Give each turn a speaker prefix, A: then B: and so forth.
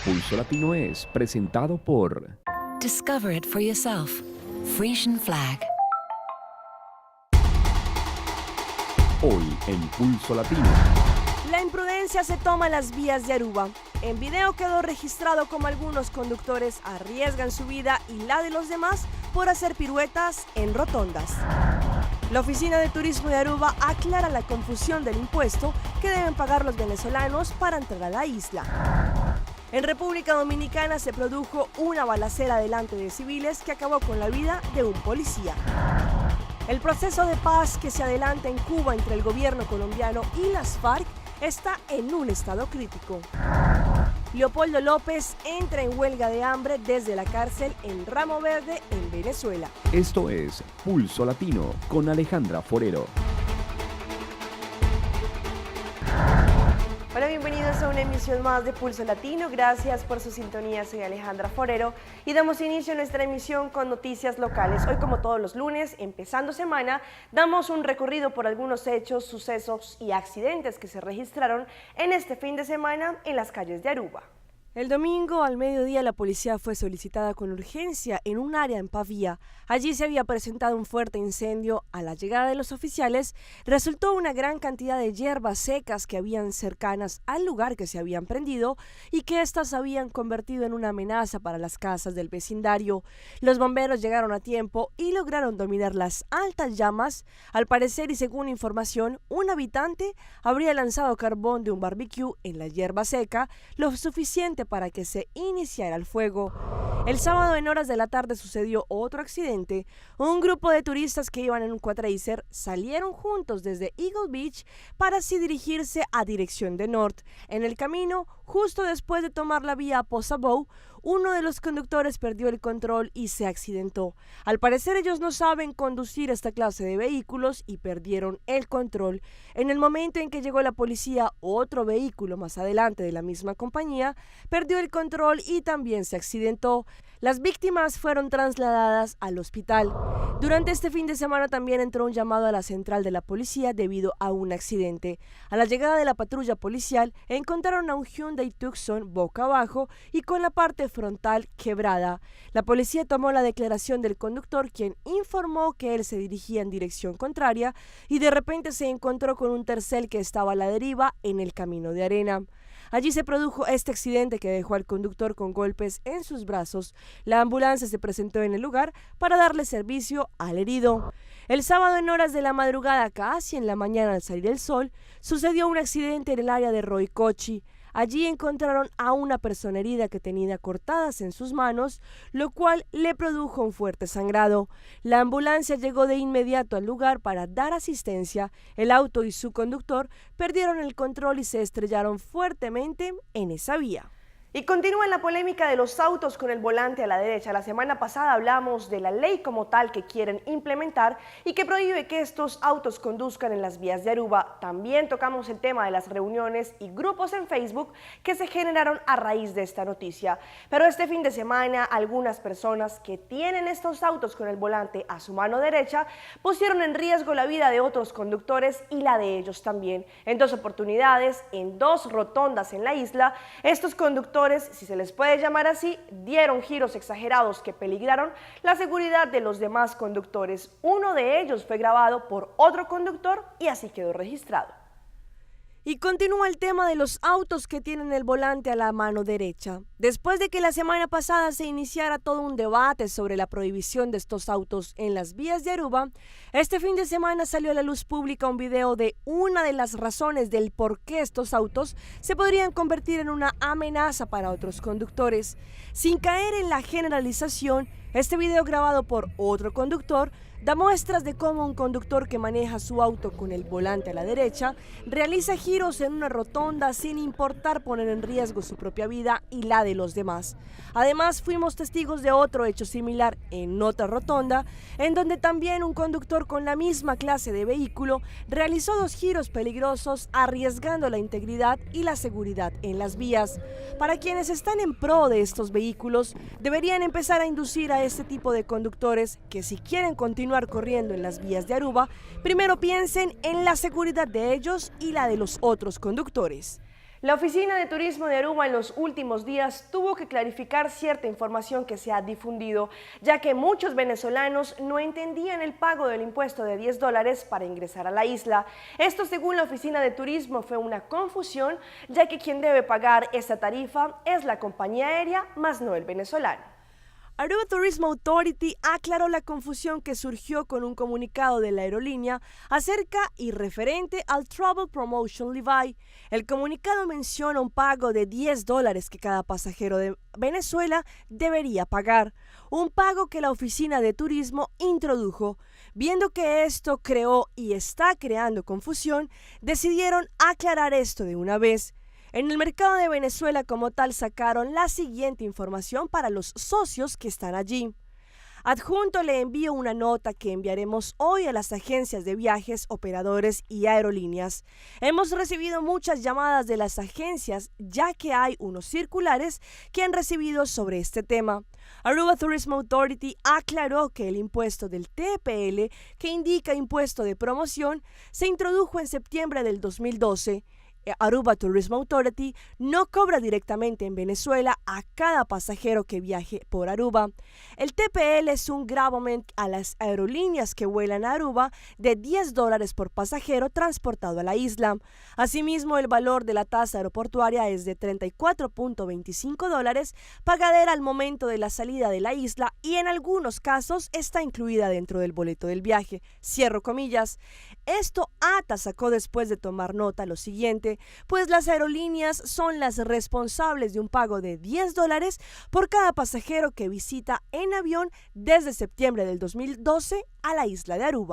A: Pulso Latino es presentado por
B: Discover it for yourself. Frisian Flag.
A: Hoy en Pulso Latino.
C: La imprudencia se toma las vías de Aruba. En video quedó registrado como algunos conductores arriesgan su vida y la de los demás por hacer piruetas en rotondas. La Oficina de Turismo de Aruba aclara la confusión del impuesto que deben pagar los venezolanos para entrar a la isla. En República Dominicana se produjo una balacera delante de civiles que acabó con la vida de un policía. El proceso de paz que se adelanta en Cuba entre el gobierno colombiano y las FARC está en un estado crítico. Leopoldo López entra en huelga de hambre desde la cárcel en Ramo Verde, en Venezuela.
A: Esto es Pulso Latino con Alejandra Forero.
C: Hola, bienvenidos a una emisión más de Pulso Latino. Gracias por su sintonía. Soy Alejandra Forero y damos inicio a nuestra emisión con noticias locales. Hoy, como todos los lunes, empezando semana, damos un recorrido por algunos hechos, sucesos y accidentes que se registraron en este fin de semana en las calles de Aruba. El domingo al mediodía la policía fue solicitada con urgencia en un área en Pavía. Allí se había presentado un fuerte incendio. A la llegada de los oficiales resultó una gran cantidad de hierbas secas que habían cercanas al lugar que se habían prendido y que éstas habían convertido en una amenaza para las casas del vecindario. Los bomberos llegaron a tiempo y lograron dominar las altas llamas. Al parecer y según información, un habitante habría lanzado carbón de un barbecue en la hierba seca, lo suficiente para que se iniciara el fuego. El sábado en horas de la tarde sucedió otro accidente. Un grupo de turistas que iban en un quadracer salieron juntos desde Eagle Beach para así dirigirse a dirección de North. En el camino, justo después de tomar la vía a Posabou, uno de los conductores perdió el control y se accidentó. Al parecer ellos no saben conducir esta clase de vehículos y perdieron el control. En el momento en que llegó la policía, otro vehículo más adelante de la misma compañía perdió el control y también se accidentó. Las víctimas fueron trasladadas al hospital. Durante este fin de semana también entró un llamado a la central de la policía debido a un accidente. A la llegada de la patrulla policial encontraron a un Hyundai Tucson boca abajo y con la parte frontal quebrada. La policía tomó la declaración del conductor, quien informó que él se dirigía en dirección contraria y de repente se encontró con un Tercel que estaba a la deriva en el camino de arena. Allí se produjo este accidente que dejó al conductor con golpes en sus brazos. La ambulancia se presentó en el lugar para darle servicio al herido. El sábado en horas de la madrugada, casi en la mañana al salir el sol, sucedió un accidente en el área de Roicochi. Allí encontraron a una persona herida que tenía cortadas en sus manos, lo cual le produjo un fuerte sangrado. La ambulancia llegó de inmediato al lugar para dar asistencia. El auto y su conductor perdieron el control y se estrellaron fuertemente en esa vía. Y continúa la polémica de los autos con el volante a la derecha. La semana pasada hablamos de la ley como tal que quieren implementar y que prohíbe que estos autos conduzcan en las vías de Aruba. También tocamos el tema de las reuniones y grupos en Facebook que se generaron a raíz de esta noticia. Pero este fin de semana algunas personas que tienen estos autos con el volante a su mano derecha pusieron en riesgo la vida de otros conductores y la de ellos también. En dos oportunidades, en dos rotondas en la isla, estos conductores, si se les puede llamar así, dieron giros exagerados que peligraron la seguridad de los demás conductores. Uno de ellos fue grabado por otro conductor y así quedó registrado. Y continúa el tema de los autos que tienen el volante a la mano derecha. Después de que la semana pasada se iniciara todo un debate sobre la prohibición de estos autos en las vías de Aruba, este fin de semana salió a la luz pública un video de una de las razones del por qué estos autos se podrían convertir en una amenaza para otros conductores. Sin caer en la generalización, este video grabado por otro conductor da muestras de cómo un conductor que maneja su auto con el volante a la derecha realiza giros en una rotonda sin importar poner en riesgo su propia vida y la de los demás. Además, fuimos testigos de otro hecho similar en otra rotonda, en donde también un conductor con la misma clase de vehículo realizó dos giros peligrosos arriesgando la integridad y la seguridad en las vías. Para quienes están en pro de estos vehículos, deberían empezar a inducir a este tipo de conductores que si quieren continuar corriendo en las vías de Aruba, primero piensen en la seguridad de ellos y la de los otros conductores. La Oficina de Turismo de Aruba en los últimos días tuvo que clarificar cierta información que se ha difundido, ya que muchos venezolanos no entendían el pago del impuesto de $10 para ingresar a la isla. Esto, según la Oficina de Turismo, fue una confusión, ya que quien debe pagar esta tarifa es la compañía aérea, más no el venezolano. Aruba Tourism Authority aclaró la confusión que surgió con un comunicado de la aerolínea acerca y referente al Travel Promotion Levy. El comunicado menciona un pago de $10 que cada pasajero de Venezuela debería pagar, un pago que la Oficina de Turismo introdujo. Viendo que esto creó y está creando confusión, decidieron aclarar esto de una vez. En el mercado de Venezuela como tal sacaron la siguiente información para los socios que están allí. Adjunto le envío una nota que enviaremos hoy a las agencias de viajes, operadores y aerolíneas. Hemos recibido muchas llamadas de las agencias ya que hay unos circulares que han recibido sobre este tema. Aruba Tourism Authority aclaró que el impuesto del TPL, que indica impuesto de promoción, se introdujo en septiembre del 2012. Aruba Tourism Authority no cobra directamente en Venezuela a cada pasajero que viaje por Aruba. El TPL es un gravamen a las aerolíneas que vuelan a Aruba de $10 por pasajero transportado a la isla. Asimismo, el valor de la tasa aeroportuaria es de $34.25, pagadera al momento de la salida de la isla y en algunos casos está incluida dentro del boleto del viaje. Cierro comillas. Esto ATA sacó después de tomar nota lo siguiente, pues las aerolíneas son las responsables de un pago de $10 por cada pasajero que visita en avión desde septiembre del 2012 a la isla de Aruba.